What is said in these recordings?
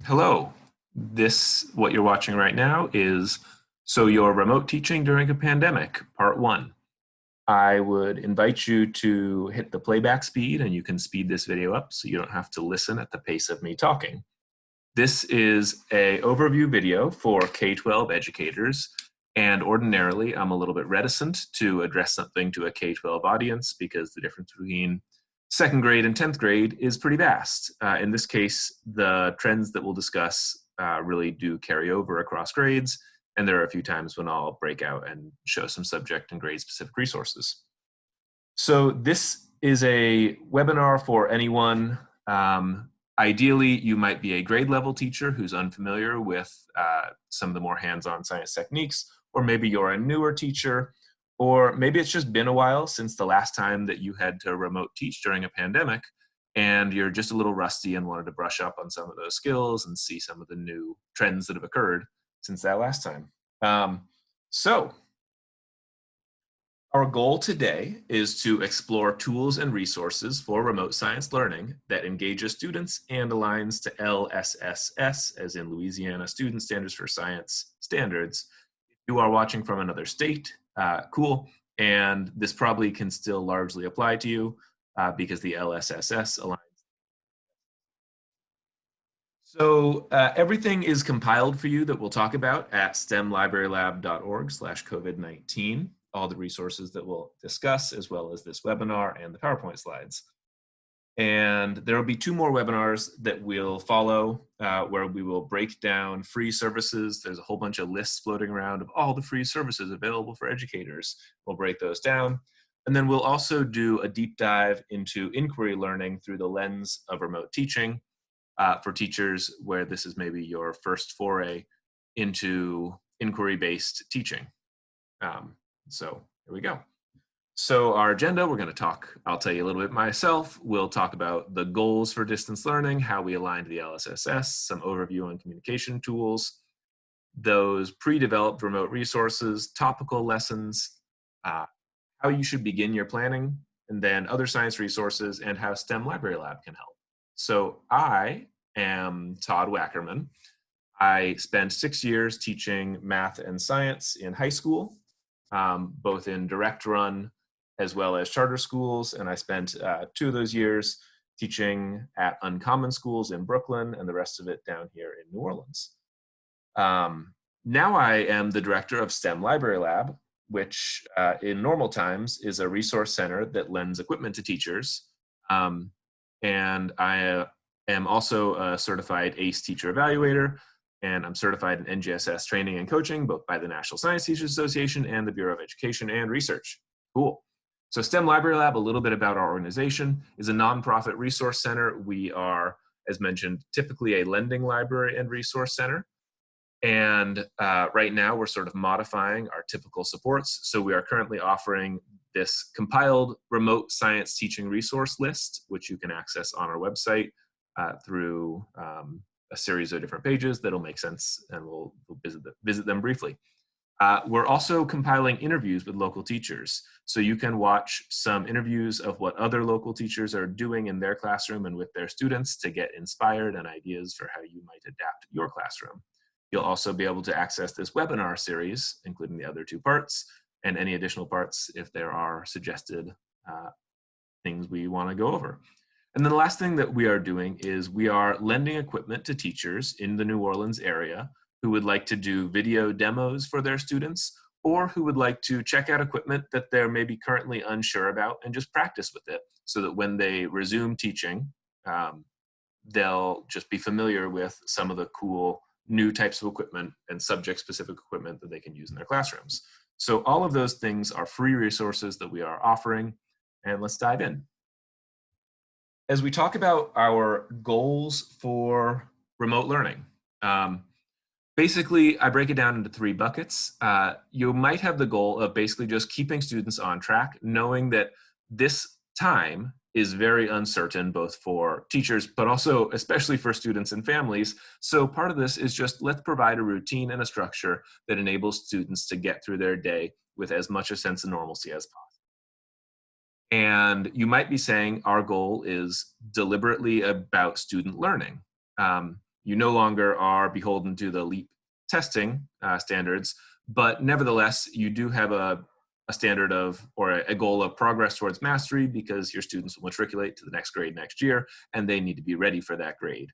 Hello. What you're watching right now is So You're Remote Teaching During a Pandemic, Part 1. I would invite you to hit the playback speed, and you can speed this video up so you don't have to listen at the pace of me talking. This is an overview video for K-12 educators, and ordinarily I'm a little bit reticent to address something to a K-12 audience because the difference between second grade and 10th grade is pretty vast. In this case, the trends that we'll discuss really do carry over across grades, and there are a few times when I'll break out and show some subject and grade specific resources. So this is a webinar for anyone. Ideally, you might be a grade level teacher who's unfamiliar with some of the more hands-on science techniques, or maybe you're a newer teacher, or maybe it's just been a while since the last time that you had to remote teach during a pandemic, and you're just a little rusty and wanted to brush up on some of those skills and see some of the new trends that have occurred since that last time. So our goal today is to explore tools and resources for remote science learning that engages students and aligns to LSSS, as in Louisiana Student Standards for Science standards. If you are watching from another state, cool, and this probably can still largely apply to you because the LSSS aligns. So everything is compiled for you that we'll talk about at stemlibrarylab.org/COVID-19, all the resources that we'll discuss, as well as this webinar and the PowerPoint slides. And there will be 2 more webinars that will follow where we will break down free services. There's a whole bunch of lists floating around of all the free services available for educators. We'll break those down. And then we'll also do a deep dive into inquiry learning through the lens of remote teaching for teachers where this is maybe your first foray into inquiry-based teaching. So here we go. So our agenda, we're going to talk, I'll tell you a little bit myself. We'll talk about the goals for distance learning, how we align to the LSSS, some overview on communication tools, those pre-developed remote resources, topical lessons, how you should begin your planning, and then other science resources and how STEM Library Lab can help. So I am Todd Wackerman. I spent 6 years teaching math and science in high school, both in direct run as well as charter schools, and I spent 2 of those years teaching at Uncommon Schools in Brooklyn and the rest of it down here in New Orleans. Now I am the director of STEM Library Lab, which in normal times is a resource center that lends equipment to teachers. And I am also a certified ACE teacher evaluator, and I'm certified in NGSS training and coaching, both by the National Science Teachers Association and the Bureau of Education and Research. Cool. So STEM Library Lab, a little bit about our organization, is a nonprofit resource center. We are, as mentioned, typically a lending library and resource center. And right now we're sort of modifying our typical supports. So we are currently offering this compiled remote science teaching resource list, which you can access on our website through a series of different pages that'll make sense, and we'll visit them briefly. We're also compiling interviews with local teachers. So you can watch some interviews of what other local teachers are doing in their classroom and with their students to get inspired and ideas for how you might adapt your classroom. You'll also be able to access this webinar series, including the other 2 parts, and any additional parts if there are suggested things we want to go over. And then the last thing that we are doing is we are lending equipment to teachers in the New Orleans area who would like to do video demos for their students, or who would like to check out equipment that they're maybe currently unsure about and just practice with it so that when they resume teaching, they'll just be familiar with some of the cool new types of equipment and subject-specific equipment that they can use in their classrooms. So all of those things are free resources that we are offering, and let's dive in. As we talk about our goals for remote learning, basically I break it down into 3 buckets. You might have the goal of basically just keeping students on track, knowing that this time is very uncertain, both for teachers, but also especially for students and families. So part of this is just let's provide a routine and a structure that enables students to get through their day with as much a sense of normalcy as possible. And you might be saying our goal is deliberately about student learning. you no longer are beholden to the LEAP testing standards, but nevertheless, you do have a standard of, or a goal of progress towards mastery, because your students will matriculate to the next grade next year, and they need to be ready for that grade.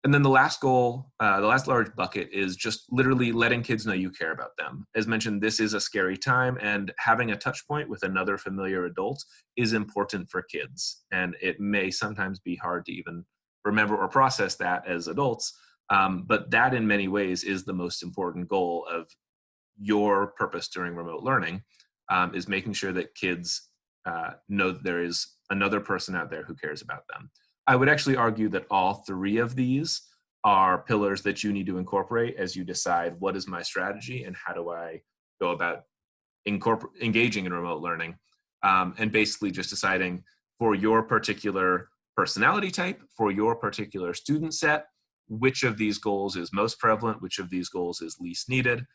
And then the last goal, the last large bucket, is just literally letting kids know you care about them. As mentioned, this is a scary time, and having a touch point with another familiar adult is important for kids. And it may sometimes be hard to even remember or process that as adults. But that in many ways is the most important goal of your purpose during remote learning, is making sure that kids know that there is another person out there who cares about them. I would actually argue that all three of these are pillars that you need to incorporate as you decide what is my strategy and how do I go about engaging in remote learning, and basically just deciding for your particular personality type, for your particular student set, which of these goals is most prevalent, which of these goals is least needed,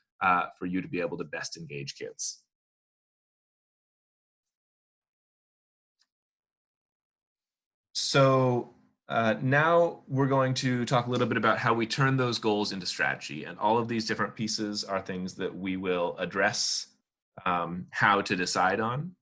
for you to be able to best engage kids. So now we're going to talk a little bit about how we turn those goals into strategy. And all of these different pieces are things that we will address how to decide on.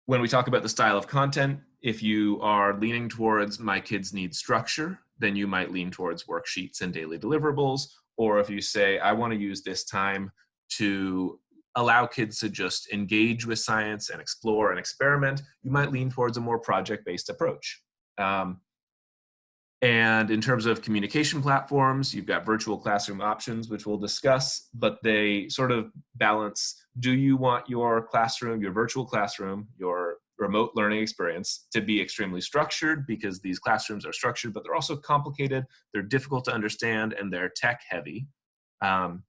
When we talk about the style of content, if you are leaning towards my kids need structure, then you might lean towards worksheets and daily deliverables. Or if you say, I want to use this time to allow kids to just engage with science and explore and experiment, you might lean towards a more project-based approach. And in terms of communication platforms, you've got virtual classroom options, which we'll discuss, but they sort of balance, do you want your classroom, your virtual classroom, your remote learning experience to be extremely structured, because these classrooms are structured, but they're also complicated, they're difficult to understand, and they're tech heavy. And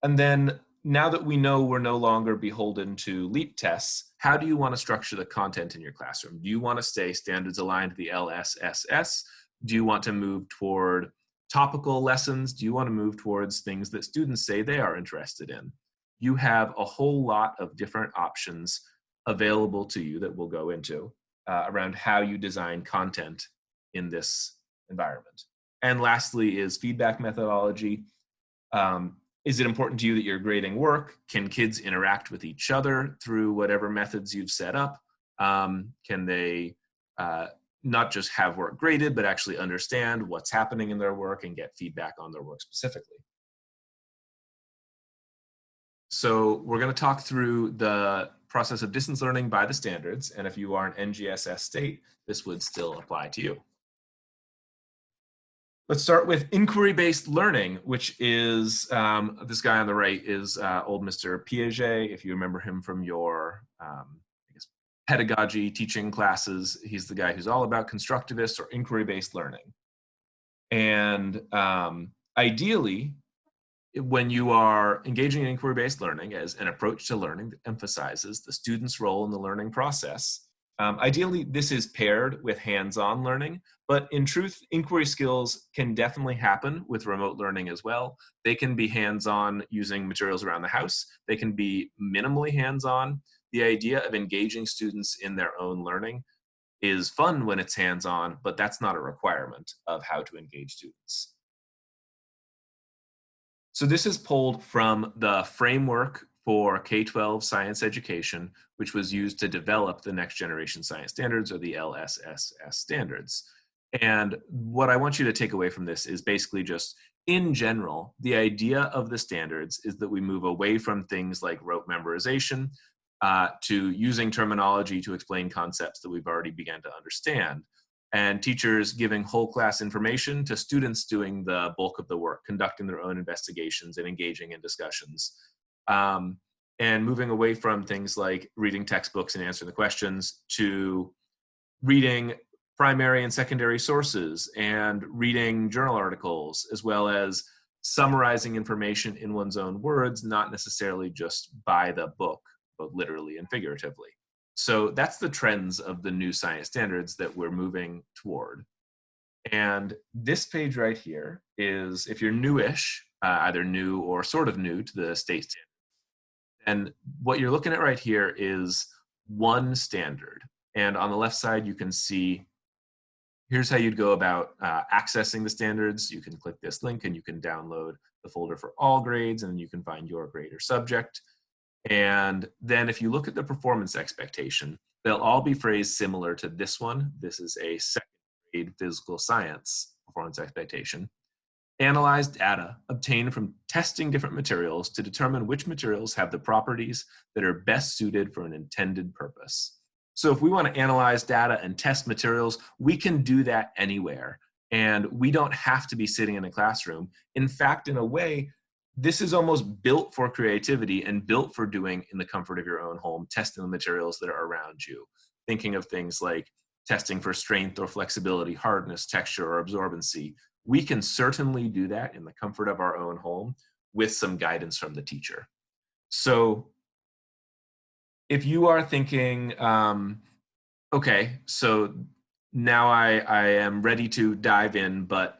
then now that we know we're no longer beholden to LEAP tests, how do you want to structure the content in your classroom? Do you want to stay standards aligned to the LSSS? Do you want to move toward topical lessons? Do you want to move towards things that students say they are interested in? You have a whole lot of different options available to you that we'll go into around how you design content in this environment. And lastly is feedback methodology. Is it important to you that you're grading work? Can kids interact with each other through whatever methods you've set up? Can they not just have work graded, but actually understand what's happening in their work and get feedback on their work specifically? So we're going to talk through the process of distance learning by the standards, and if you are an NGSS state, this would still apply to you. Let's start with inquiry-based learning, which is, this guy on the right is old Mr. Piaget. If you remember him from your pedagogy teaching classes, he's the guy who's all about constructivist or inquiry-based learning. And ideally, when you are engaging in inquiry-based learning as an approach to learning that emphasizes the student's role in the learning process, ideally this is paired with hands-on learning, but in truth, inquiry skills can definitely happen with remote learning as well. They can be hands-on using materials around the house. They can be minimally hands-on. The idea of engaging students in their own learning is fun when it's hands-on, but that's not a requirement of how to engage students. So this is pulled from the framework for K-12 science education, which was used to develop the next generation science standards, or the LSSS standards. And what I want you to take away from this is basically just, in general, the idea of the standards is that we move away from things like rote memorization to using terminology to explain concepts that we've already begun to understand, and teachers giving whole class information to students doing the bulk of the work, conducting their own investigations and engaging in discussions. And moving away from things like reading textbooks and answering the questions to reading primary and secondary sources and reading journal articles, as well as summarizing information in one's own words, not necessarily just by the book, but literally and figuratively. So that's the trends of the new science standards that we're moving toward. And this page right here is, if you're newish, either new or sort of new to the state standard, and what you're looking at right here is one standard. And on the left side, you can see Here's how you'd go about accessing the standards. You can click this link and you can download the folder for all grades, and then you can find your grade or subject. And then if you look at the performance expectation, they'll all be phrased similar to this one. This is a second grade physical science performance expectation. Analyze data obtained from testing different materials to determine which materials have the properties that are best suited for an intended purpose. So if we want to analyze data and test materials, we can do that anywhere. And we don't have to be sitting in a classroom. In fact, in a way, this is almost built for creativity and built for doing in the comfort of your own home, testing the materials that are around you. Thinking of things like testing for strength or flexibility, hardness, texture, or absorbency. We can certainly do that in the comfort of our own home with some guidance from the teacher. So if you are thinking, okay, so now I am ready to dive in, but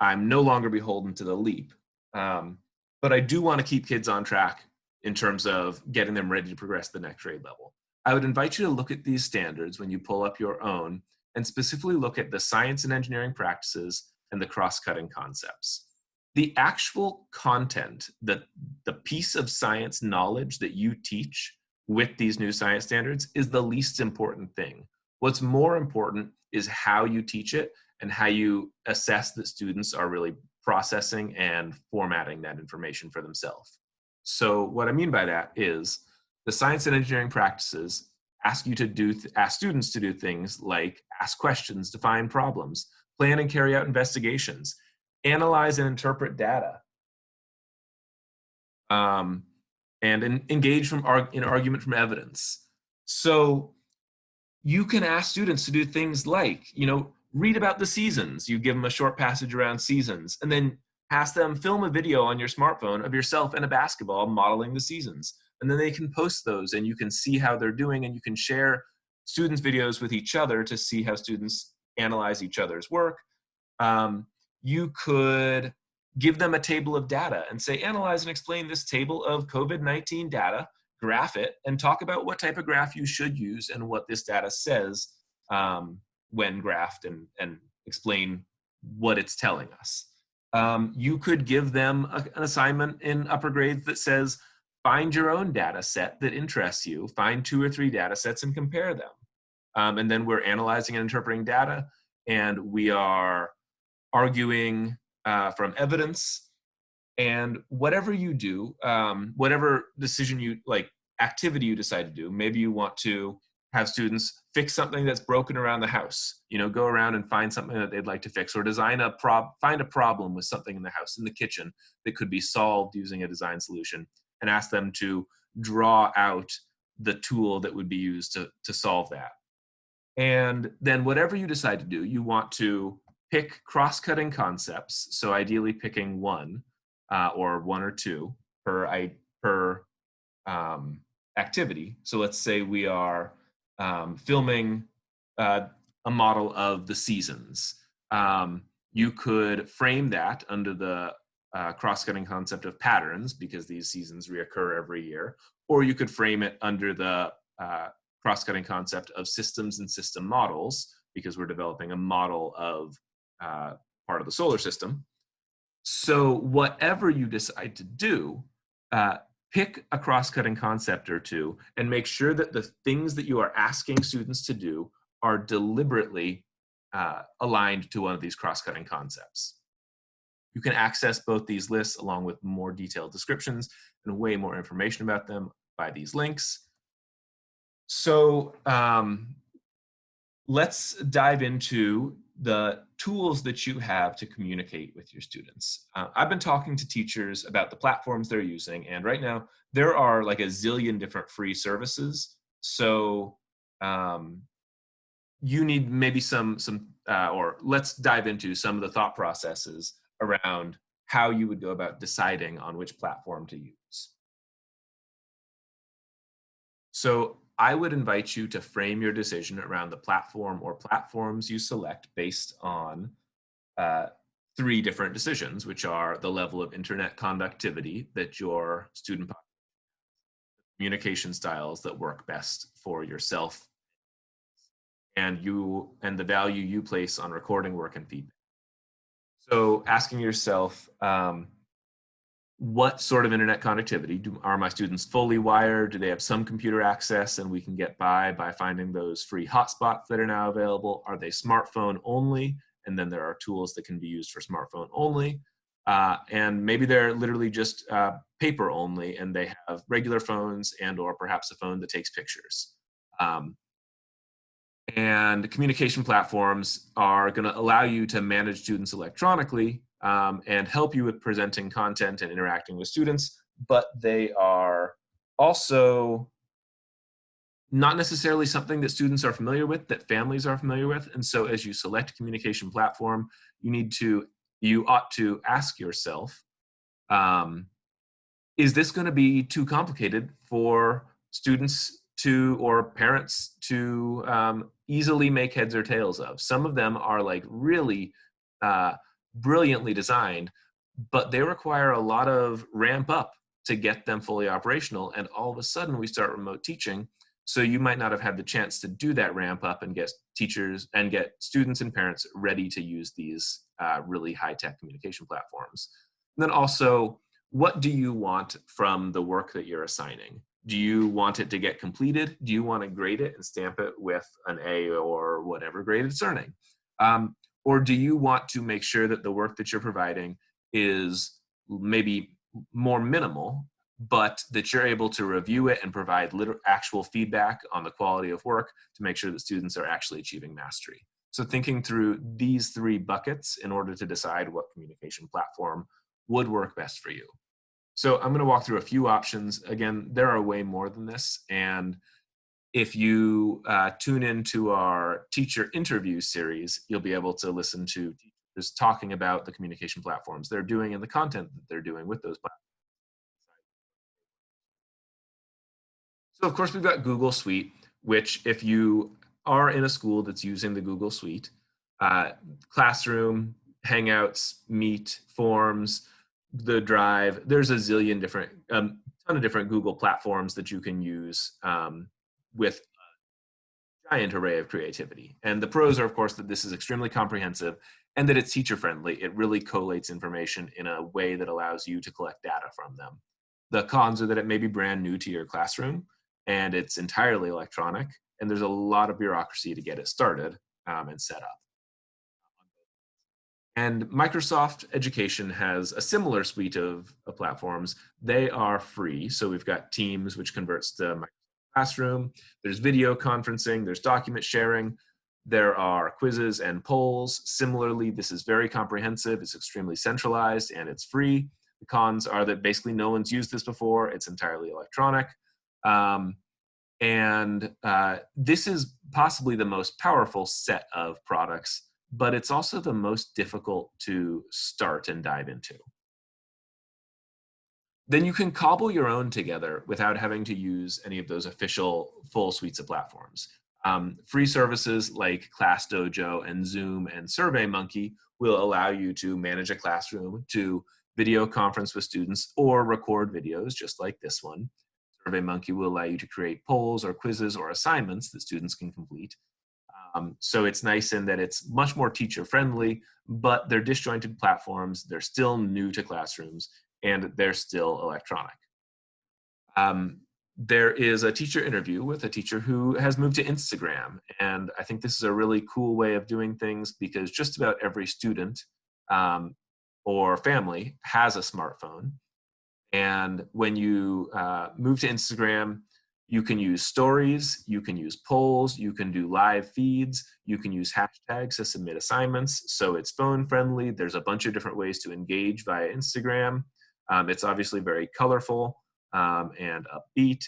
I'm no longer beholden to the LEAP. But I do want to keep kids on track in terms of getting them ready to progress to the next grade level. I would invite you to look at these standards when you pull up your own and specifically look at the science and engineering practices and the cross-cutting concepts. The actual content, the piece of science knowledge that you teach with these new science standards is the least important thing. What's more important is how you teach it and how you assess that students are really processing and formatting that information for themselves. So what I mean by that is the science and engineering practices ask students to do things like ask questions, define problems, plan and carry out investigations, analyze and interpret data, and engage in argument from evidence. So you can ask students to do things like, read about the seasons. You give them a short passage around seasons, and then ask them film a video on your smartphone of yourself and a basketball modeling the seasons. And then they can post those and you can see how they're doing, and you can share students' videos with each other to see how students analyze each other's work. You could give them a table of data and say, analyze and explain this table of COVID-19 data, graph it, and talk about what type of graph you should use and what this data says when graphed, and explain what it's telling us. You could give them an assignment in upper grades that says, find your own data set that interests you, find 2 or 3 data sets and compare them. And then we're analyzing and interpreting data, and we are arguing from evidence. And whatever you do, whatever decision you like, activity you decide to do, maybe you want to have students fix something that's broken around the house, go around and find something that they'd like to fix, or find a problem with something in the house, in the kitchen, that could be solved using a design solution, and ask them to draw out the tool that would be used to solve that. And then whatever you decide to do, you want to pick cross-cutting concepts. So ideally picking one or 1 or 2 per activity. So let's say we are filming a model of the seasons. You could frame that under the cross-cutting concept of patterns, because these seasons reoccur every year, or you could frame it under the cross-cutting concept of systems and system models, because we're developing a model of part of the solar system. So whatever you decide to do, pick a cross-cutting concept or 2 and make sure that the things that you are asking students to do are deliberately aligned to one of these cross-cutting concepts. You can access both these lists along with more detailed descriptions and way more information about them by these links. So let's dive into the tools that you have to communicate with your students. I've been talking to teachers about the platforms they're using, and right now there are like a zillion different free services. So you need maybe or let's dive into some of the thought processes around how you would go about deciding on which platform to use. So I would invite you to frame your decision around the platform or platforms you select based on 3 different decisions, which are the level of internet conductivity that your student population has, communication styles that work best for yourself, and the value you place on recording work and feedback. So asking yourself, what sort of internet connectivity are my students fully wired? Do they have some computer access and we can get by finding those free hotspots that are now available? Are they smartphone only? And then there are tools that can be used for smartphone only. And maybe they're literally just paper only and they have regular phones and or perhaps a phone that takes pictures. And communication platforms are going to allow you to manage students electronically and help you with presenting content and interacting with students, but they are also not necessarily something that students are familiar with, that families are familiar with. And so as you select a communication platform, you ought to ask yourself, is this going to be too complicated for students or parents to easily make heads or tails of? Some of them are like really brilliantly designed, but they require a lot of ramp up to get them fully operational. And all of a sudden we start remote teaching. So you might not have had the chance to do that ramp up and get teachers and get students and parents ready to use these really high-tech communication platforms. And then also, what do you want from the work that you're assigning? Do you want it to get completed? Do you want to grade it and stamp it with an A or whatever grade it's earning? Or do you want to make sure that the work that you're providing is maybe more minimal, but that you're able to review it and provide actual feedback on the quality of work to make sure that students are actually achieving mastery? So thinking through these three buckets in order to decide what communication platform would work best for you. So I'm going to walk through a few options. Again, there are way more than this. And if you tune into our teacher interview series, you'll be able to listen to teachers talking about the communication platforms they're doing and the content that they're doing with those platforms. So of course, we've got Google Suite, which if you are in a school that's using the Google Suite, Classroom, Hangouts, Meet, Forms, the Drive, there's a zillion different, ton of different Google platforms that you can use with a giant array of creativity. And the pros are, of course, that this is extremely comprehensive and that it's teacher friendly. It really collates information in a way that allows you to collect data from them. The cons are that it may be brand new to your classroom and it's entirely electronic, and there's a lot of bureaucracy to get it started and set up. And Microsoft Education has a similar suite of platforms. They are free. So we've got Teams, which converts to Microsoft Classroom. There's video conferencing. There's document sharing. There are quizzes and polls. Similarly, this is very comprehensive. It's extremely centralized and it's free. The cons are that basically no one's used this before. It's entirely electronic. This is possibly the most powerful set of products, but it's also the most difficult to start and dive into. Then you can cobble your own together without having to use any of those official full suites of platforms. Free services like ClassDojo and Zoom and SurveyMonkey will allow you to manage a classroom, to video conference with students, or record videos just like this one. SurveyMonkey will allow you to create polls or quizzes or assignments that students can complete. So it's nice in that it's much more teacher friendly, but they're disjointed platforms. They're still new to classrooms and they're still electronic. There is a teacher interview with a teacher who has moved to Instagram. And I think this is a really cool way of doing things because just about every student or family has a smartphone. And when you move to Instagram, you can use stories, you can use polls, you can do live feeds, you can use hashtags to submit assignments. So it's phone friendly. There's a bunch of different ways to engage via Instagram. It's obviously very colorful and upbeat.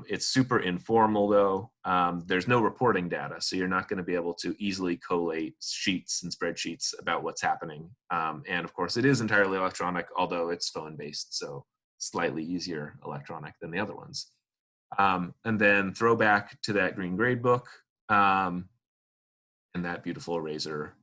It's super informal though. There's no reporting data, so you're not going to be able to easily collate sheets and spreadsheets about what's happening. And of course, it is entirely electronic, although it's phone-based, so slightly easier electronic than the other ones. And then throw back to that green grade book and that beautiful eraser.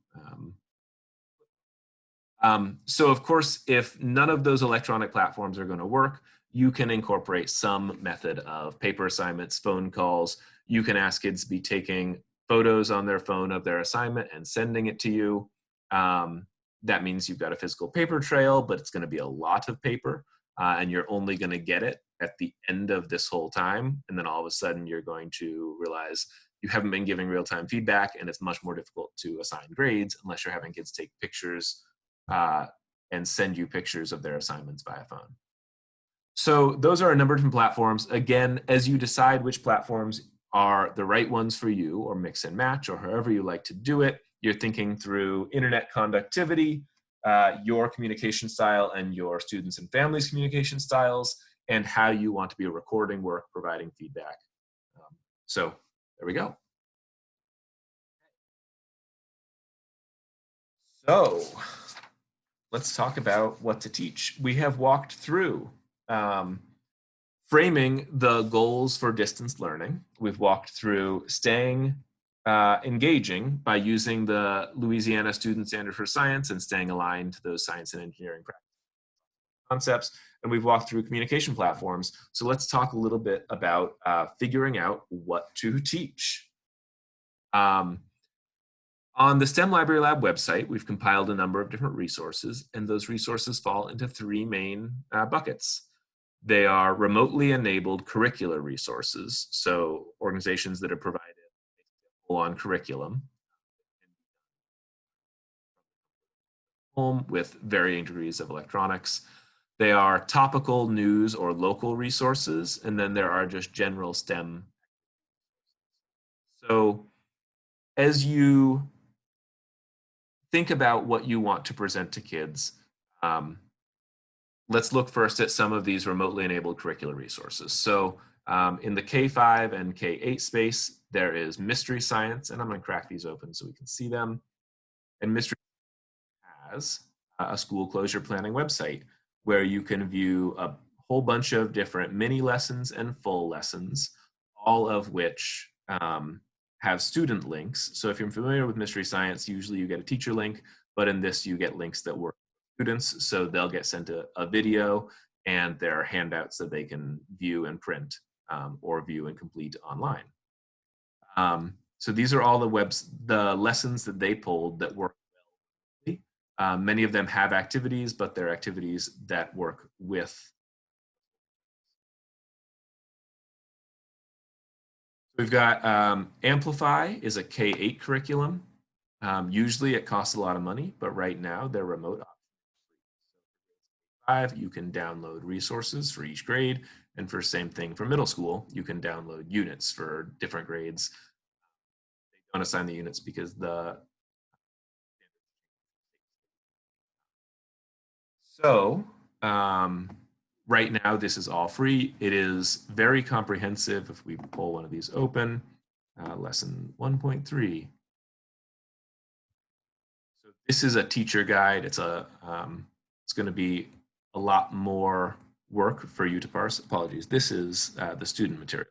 So of course, if none of those electronic platforms are going to work, you can incorporate some method of paper assignments, phone calls. You can ask kids to be taking photos on their phone of their assignment and sending it to you. That means you've got a physical paper trail, but it's going to be a lot of paper, and you're only going to get it at the end of this whole time. And then all of a sudden you're going to realize you haven't been giving real-time feedback, and it's much more difficult to assign grades unless you're having kids take pictures and send you pictures of their assignments via phone. So those are a number of different platforms. Again, as you decide which platforms are the right ones for you, or mix and match, or however you like to do it, you're thinking through internet conductivity, your communication style and your students' and families' communication styles, and how you want to be recording work, providing feedback. So there we go. So let's talk about what to teach. We have walked through framing the goals for distance learning. We've walked through staying engaging by using the Louisiana Student Standard for Science and staying aligned to those science and engineering concepts. And we've walked through communication platforms. So let's talk a little bit about figuring out what to teach. On the STEM Library Lab website, we've compiled a number of different resources, and those resources fall into three main buckets. They are remotely enabled curricular resources, so organizations that have provided full-on curriculum home with varying degrees of electronics. They are topical news or local resources, and then there are just general STEM. So as you think about what you want to present to kids, let's look first at some of these remotely enabled curricular resources. So in the K5 and K8 space, there is Mystery Science, and I'm going to crack these open so we can see them. And Mystery has a school closure planning website where you can view a whole bunch of different mini lessons and full lessons, all of which have student links. So if you're familiar with Mystery Science, usually you get a teacher link, but in this you get links that work with students. So they'll get sent a video, and there are handouts that they can view and print or view and complete online. So these are all the lessons that they pulled that work well. Many of them have activities, but they're activities that work with. We've got Amplify is a K-8 curriculum. Usually it costs a lot of money, but right now they're remote. You can download resources for each grade, and for same thing for middle school, you can download units for different grades. They don't assign the units because right now this is all free. It is very comprehensive. If we pull one of these open, lesson 1.3. So this is a teacher guide. It's going to be a lot more work for you to parse. Apologies. This is the student materials.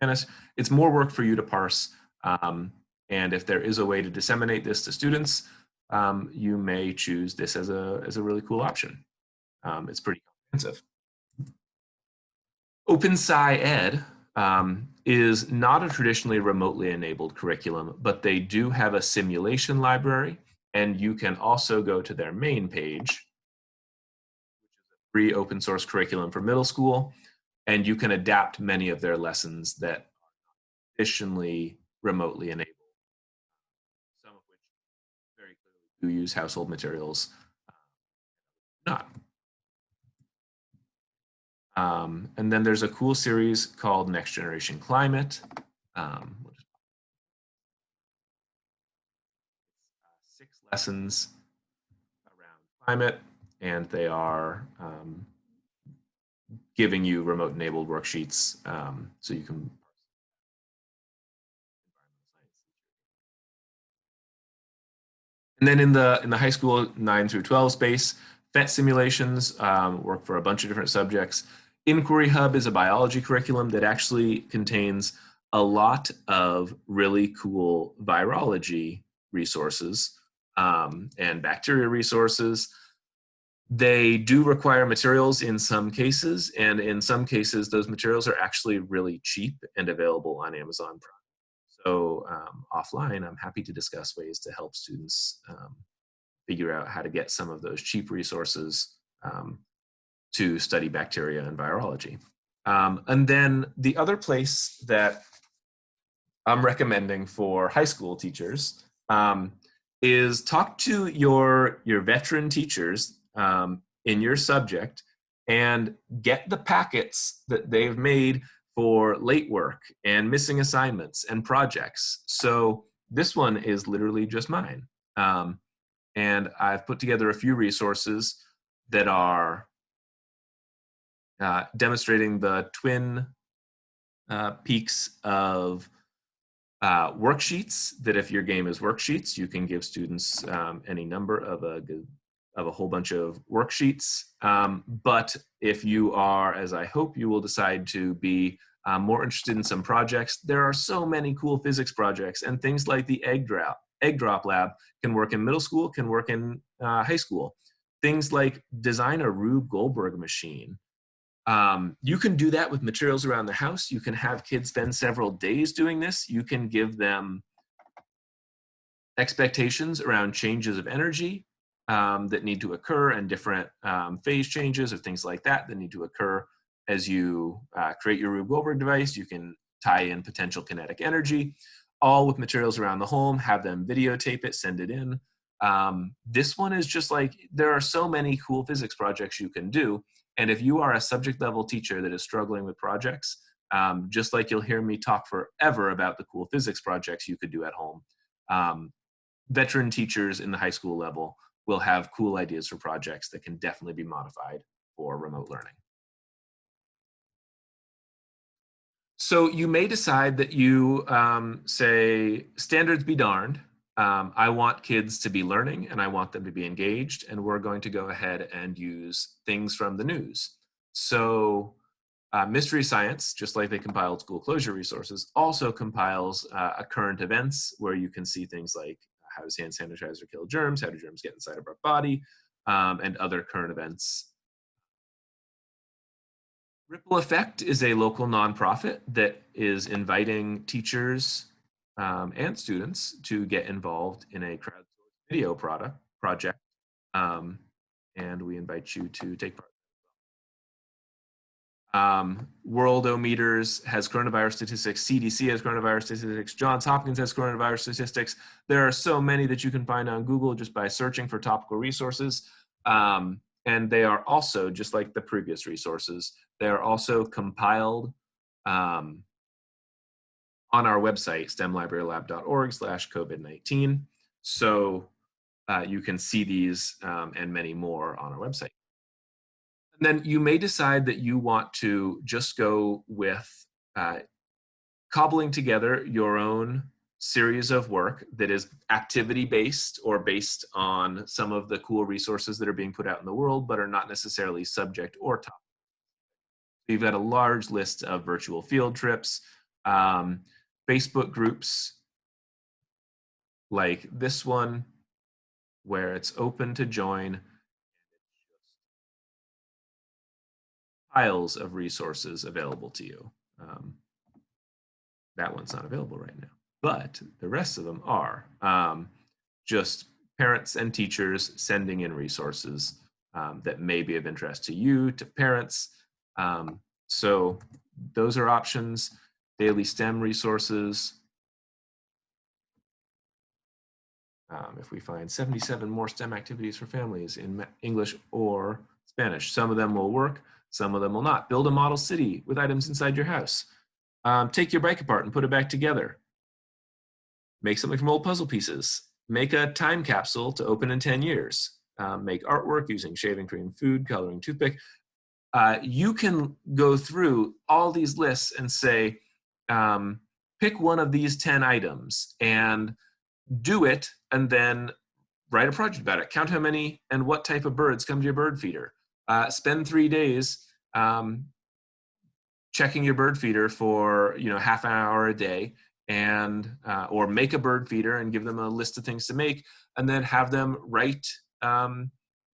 And it's more work for you to parse. And if there is a way to disseminate this to students, you may choose this as a really cool option. It's pretty comprehensive. OpenSci Ed is not a traditionally remotely enabled curriculum, but they do have a simulation library, and you can also go to their main page, which is a free open source curriculum for middle school, and you can adapt many of their lessons that are traditionally remotely enabled, some of which very clearly do use household materials, not. And then there's a cool series called Next Generation Climate. We'll just 6 lessons around climate, and they are giving you remote enabled worksheets so you can. And then in the high school 9 through 12 space, PhET simulations work for a bunch of different subjects. Inquiry Hub is a biology curriculum that actually contains a lot of really cool virology resources and bacteria resources. They do require materials in some cases, and in some cases, those materials are actually really cheap and available on Amazon Prime. So So offline, I'm happy to discuss ways to help students figure out how to get some of those cheap resources to study bacteria and virology. And then the other place that I'm recommending for high school teachers is talk to your veteran teachers in your subject and get the packets that they've made for late work and missing assignments and projects. So this one is literally just mine. And I've put together a few resources that are demonstrating the twin peaks of worksheets, that if your game is worksheets, you can give students any number of a whole bunch of worksheets. But if you are, as I hope you will decide to be, more interested in some projects, there are so many cool physics projects, and things like the egg drop lab can work in middle school, can work in high school. Things like design a Rube Goldberg machine. You can do that with materials around the house. You can have kids spend several days doing this. You can give them expectations around changes of energy that need to occur, and different phase changes or things like that that need to occur as you create your Rube Goldberg device. You can tie in potential kinetic energy, all with materials around the home, have them videotape it, send it in. This one is just like, there are so many cool physics projects you can do. And if you are a subject level teacher that is struggling with projects, just like you'll hear me talk forever about the cool physics projects you could do at home, veteran teachers in the high school level will have cool ideas for projects that can definitely be modified for remote learning. So you may decide that you say, standards be darned. I want kids to be learning and I want them to be engaged, and we're going to go ahead and use things from the news. So Mystery Science, just like they compiled school closure resources, also compiles a current events where you can see things like, how does hand sanitizer kill germs? How do germs get inside of our body? And other current events. Ripple Effect is a local nonprofit that is inviting teachers and students to get involved in a crowdsourced video project, and we invite you to take part. Worldometers has coronavirus statistics, CDC has coronavirus statistics, Johns Hopkins has coronavirus statistics. There are so many that you can find on Google just by searching for topical resources. And they are also, just like the previous resources, they are also compiled on our website, stemlibrarylab.org/COVID-19. So you can see these and many more on our website. And then you may decide that you want to just go with cobbling together your own series of work that is activity-based or based on some of the cool resources that are being put out in the world, but are not necessarily subject or topic. You've got a large list of virtual field trips, Facebook groups like this one, where it's open to join, piles of resources available to you. That one's not available right now, but the rest of them are. Just parents and teachers sending in resources that may be of interest to you, to parents. So those are options. Daily STEM resources. If we find 77 more STEM activities for families in English or Spanish, some of them will work, some of them will not. Build a model city with items inside your house. Take your bike apart and put it back together. Make something from old puzzle pieces. Make a time capsule to open in 10 years. Make artwork using shaving cream, food, coloring, toothpick. You can go through all these lists and say, pick one of these 10 items and do it, and then write a project about it. Count how many and what type of birds come to your bird feeder. Spend 3 days checking your bird feeder for half an hour a day, and or make a bird feeder and give them a list of things to make, and then have them write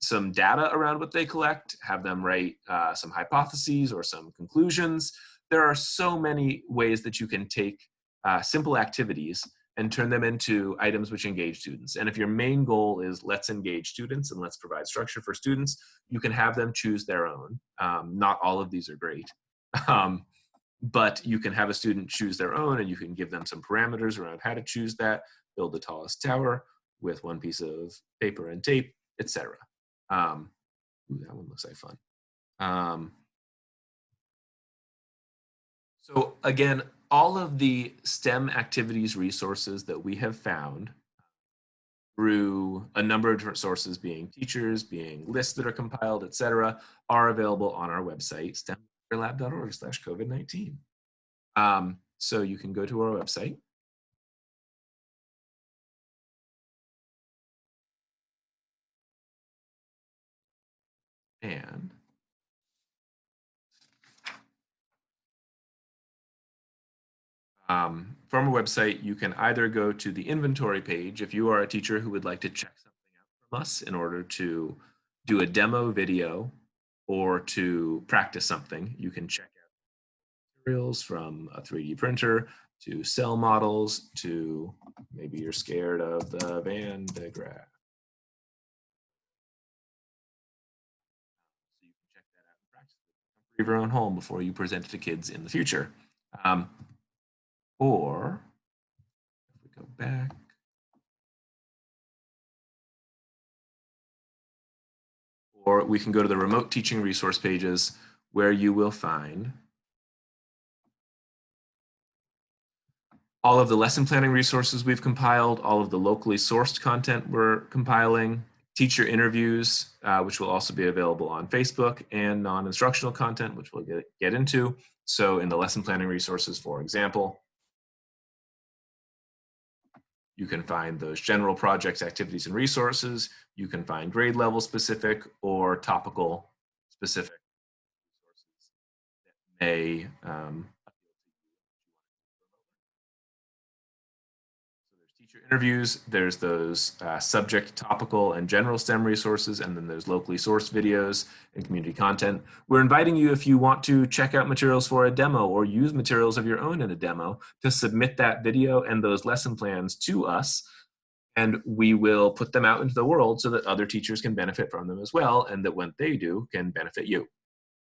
some data around what they collect, have them write some hypotheses or some conclusions. There are so many ways that you can take simple activities and turn them into items which engage students. And if your main goal is let's engage students and let's provide structure for students, you can have them choose their own. Not all of these are great. But you can have a student choose their own, and you can give them some parameters around how to choose that, build the tallest tower with one piece of paper and tape, etc. Ooh, that one looks like fun. So again, all of the STEM activities resources that we have found through a number of different sources, being teachers, being lists that are compiled, etc., are available on our website, stemlab.org/COVID-19. So you can go to our website. And from our website, you can either go to the inventory page if you are a teacher who would like to check something out from us in order to do a demo video or to practice something. You can check out materials from a 3D printer to cell models to maybe you're scared of the Van de Graaff. So you can check that out and practice it in the comfort of your own home before you present it to kids in the future. Or if we go back, or we can go to the remote teaching resource pages where you will find all of the lesson planning resources we've compiled, all of the locally sourced content we're compiling, teacher interviews, which will also be available on Facebook, and non-instructional content, which we'll get into. So in the lesson planning resources, for example, you can find those general projects, activities, and resources. You can find grade level specific or topical specific resources that may So there's teacher interviews, there's those subject, topical, and general STEM resources, and then there's locally sourced videos and community content. We're inviting you, if you want to check out materials for a demo or use materials of your own in a demo, to submit that video and those lesson plans to us, and we will put them out into the world so that other teachers can benefit from them as well, and that when they do, can benefit you.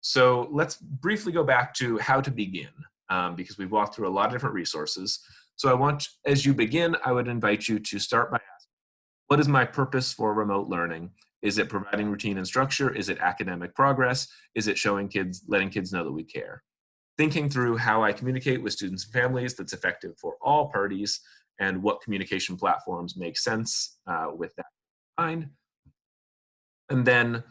So let's briefly go back to how to begin, because we've walked through a lot of different resources. So I want, as you begin, I would invite you to start by asking, what is my purpose for remote learning? Is it providing routine and structure? Is it academic progress? Is it showing kids, letting kids know that we care? Thinking through how I communicate with students and families that's effective for all parties, and what communication platforms make sense with that in mind. And then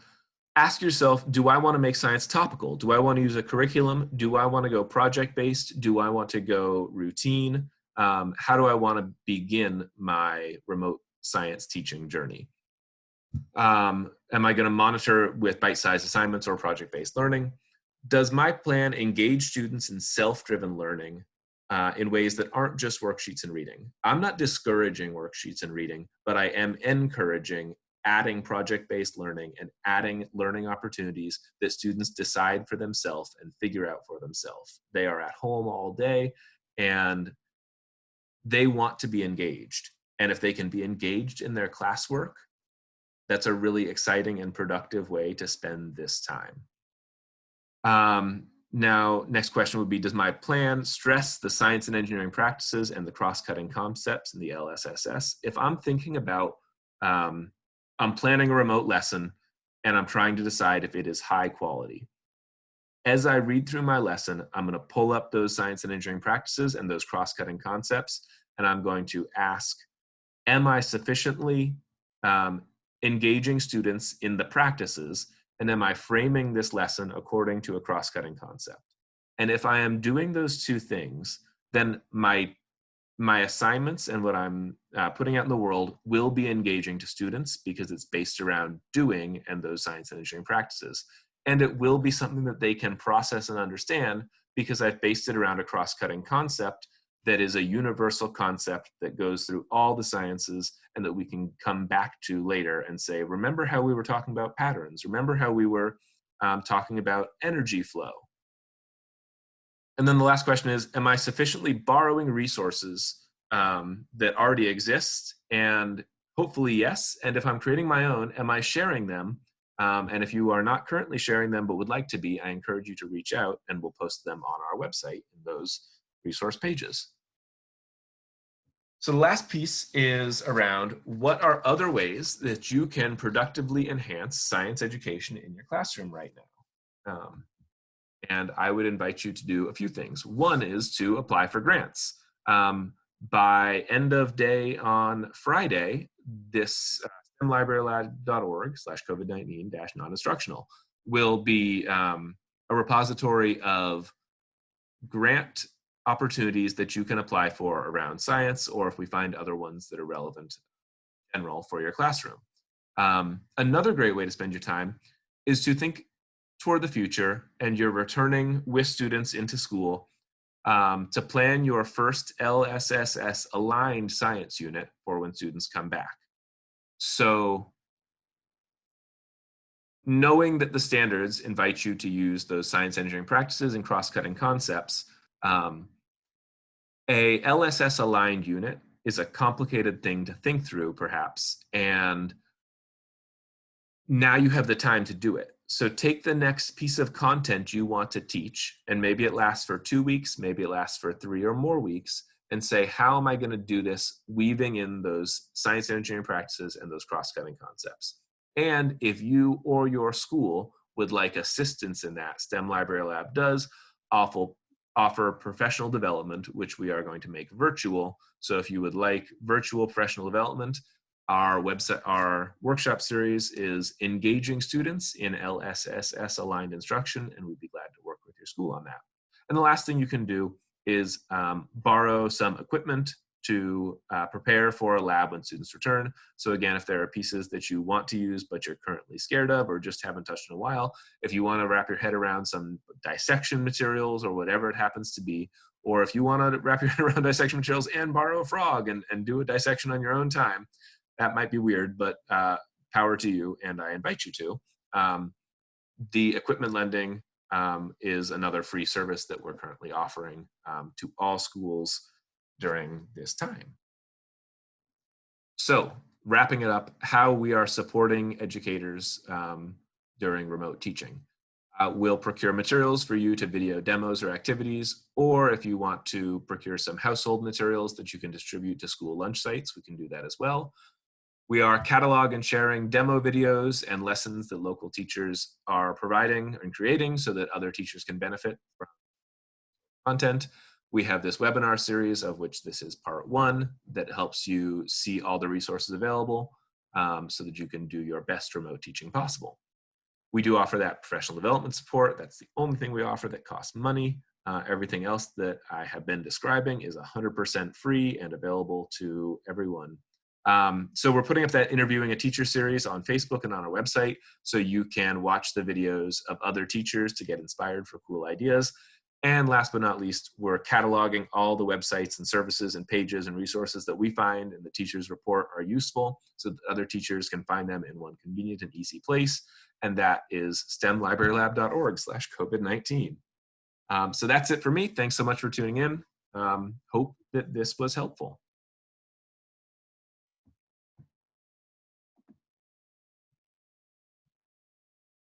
ask yourself, do I want to make science topical? Do I want to use a curriculum? Do I want to go project-based? Do I want to go routine? How do I want to begin my remote science teaching journey? Am I going to monitor with bite-sized assignments or project-based learning? Does my plan engage students in self-driven learning in ways that aren't just worksheets and reading? I'm not discouraging worksheets and reading, but I am encouraging adding project-based learning and adding learning opportunities that students decide for themselves and figure out for themselves. They are at home all day and they want to be engaged. And if they can be engaged in their classwork, that's a really exciting and productive way to spend this time. Now, next question would be, does my plan stress the science and engineering practices and the cross-cutting concepts in the LSSS? If I'm thinking about, I'm planning a remote lesson and I'm trying to decide if it is high quality. As I read through my lesson, I'm going to pull up those science and engineering practices and those cross-cutting concepts, and I'm going to ask, am I sufficiently engaging students in the practices, and am I framing this lesson according to a cross-cutting concept? And if I am doing those two things, then my assignments and what I'm putting out in the world will be engaging to students because it's based around doing and those science and engineering practices. And it will be something that they can process and understand because I've based it around a cross-cutting concept that is a universal concept that goes through all the sciences and that we can come back to later and say, remember how we were talking about patterns? Remember how we were talking about energy flow? And then the last question is, am I sufficiently borrowing resources that already exist? And hopefully yes. And if I'm creating my own, am I sharing them? And if you are not currently sharing them but would like to be, I encourage you to reach out and we'll post them on our website in those resource pages. So the last piece is around what are other ways that you can productively enhance science education in your classroom right now. And I would invite you to do a few things. One is to apply for grants. By end of day on Friday, this stemlibrarylab.org/COVID-19-non-instructional will be a repository of grant opportunities that you can apply for around science, or if we find other ones that are relevant in general for your classroom. Another great way to spend your time is to think toward the future, and you're returning with students into school to plan your first LSSS aligned science unit for when students come back. So knowing that the standards invite you to use those science engineering practices and cross-cutting concepts, a LSS aligned unit is a complicated thing to think through, perhaps, and now you have the time to do it. So take the next piece of content you want to teach, and maybe it lasts for 2 weeks, maybe it lasts for 3 or more weeks, and say, how am I going to do this, weaving in those science and engineering practices and those cross-cutting concepts. And if you or your school would like assistance in that, STEM Library Lab does offer professional development, which we are going to make virtual. So if you would like virtual professional development, our website, our workshop series is engaging students in LSSS aligned instruction, and we'd be glad to work with your school on that. And the last thing you can do is borrow some equipment to prepare for a lab when students return. So again, if there are pieces that you want to use but you're currently scared of or just haven't touched in a while, if you want to wrap your head around some dissection materials or whatever it happens to be, or if you want to wrap your head around dissection materials and borrow a frog and do a dissection on your own time, that might be weird, but power to you, and I invite you to. The equipment lending is another free service that we're currently offering to all schools during this time. So wrapping it up, how we are supporting educators during remote teaching. We'll procure materials for you to video demos or activities, or if you want to procure some household materials that you can distribute to school lunch sites, we can do that as well. We are catalog and sharing demo videos and lessons that local teachers are providing and creating so that other teachers can benefit from content. We have this webinar series, of which this is part 1, that helps you see all the resources available so that you can do your best remote teaching possible. We do offer that professional development support. That's the only thing we offer that costs money. Everything else that I have been describing is 100% free and available to everyone. So we're putting up that Interviewing a Teacher series on Facebook and on our website, so you can watch the videos of other teachers to get inspired for cool ideas. And last but not least, we're cataloging all the websites and services and pages and resources that we find and the teachers report are useful so that other teachers can find them in one convenient and easy place. And that is stemlibrarylab.org/COVID-19. So that's it for me. Thanks so much for tuning in. Hope that this was helpful.